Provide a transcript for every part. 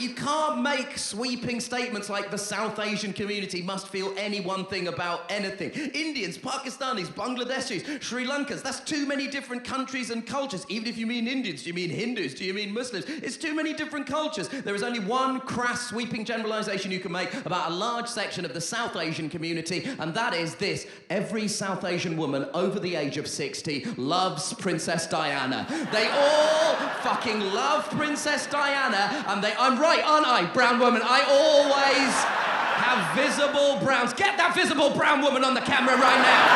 you can't make sweeping statements like the South Asian community must feel any one thing about anything. Indians, Pakistanis, Bangladeshis, Sri Lankans, that's too many different countries and cultures. Even if you mean Indians, do you mean Hindus, do you mean Muslims? It's too many different cultures. There is only one crass sweeping generalization you can make about a large section of the South Asian community, and that is this: every South Asian woman over the age of 60 loves Princess Diana. They all fucking love Princess Diana, and I'm right, aren't I, brown woman? I always have visible browns. Get that visible brown woman on the camera right now.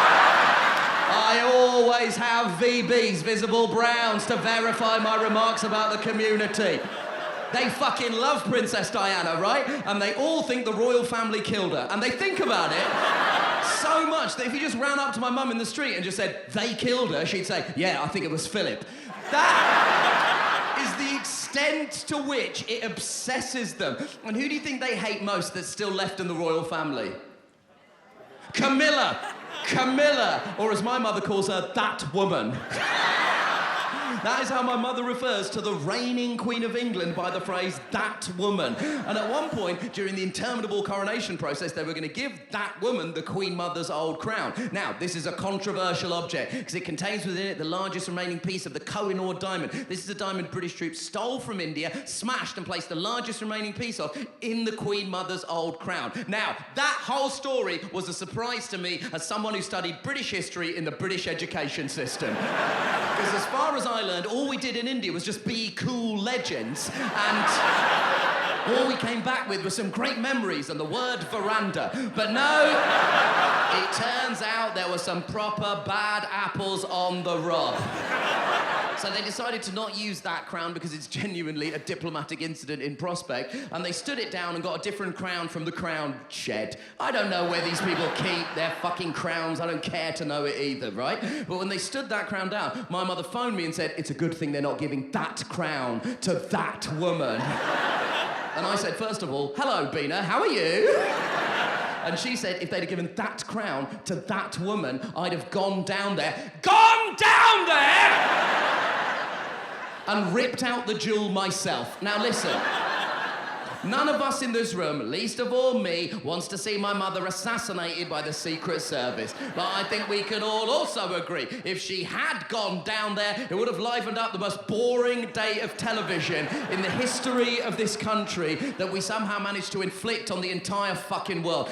I always have VBs, visible browns, to verify my remarks about the community. They fucking love Princess Diana, right? And they all think the royal family killed her. And they think about it so much that if you just ran up to my mum in the street and just said, they killed her, she'd say, yeah, I think it was Philip. That is the extent to which it obsesses them. And who do you think they hate most that's still left in the royal family? Camilla. Camilla. Or as my mother calls her, that woman. That is how my mother refers to the reigning Queen of England by the phrase, that woman. And at one point, during the interminable coronation process, they were going to give that woman the Queen Mother's old crown. Now, this is a controversial object, because it contains within it the largest remaining piece of the Koh-i-Noor diamond. This is a diamond British troops stole from India, smashed, and placed the largest remaining piece of in the Queen Mother's old crown. Now, that whole story was a surprise to me as someone who studied British history in the British education system. Because as far as I learned, all we did in India was just be cool legends, and all we came back with were some great memories and the word veranda. But no, it turns out there were some proper bad apples on the rob. So they decided to not use that crown because it's genuinely a diplomatic incident in prospect, and they stood it down and got a different crown from the crown shed. I don't know where these people keep their fucking crowns. I don't care to know it either, right? But when they stood that crown down, my mother phoned me and said, it's a good thing they're not giving that crown to that woman. And I said, first of all, hello, Bina, how are you? And she said, if they'd have given that crown to that woman, I'd have gone down there, and ripped out the jewel myself. Now listen, none of us in this room, least of all me, wants to see my mother assassinated by the Secret Service. But I think we can all also agree, if she had gone down there, it would have livened up the most boring day of television in the history of this country that we somehow managed to inflict on the entire fucking world.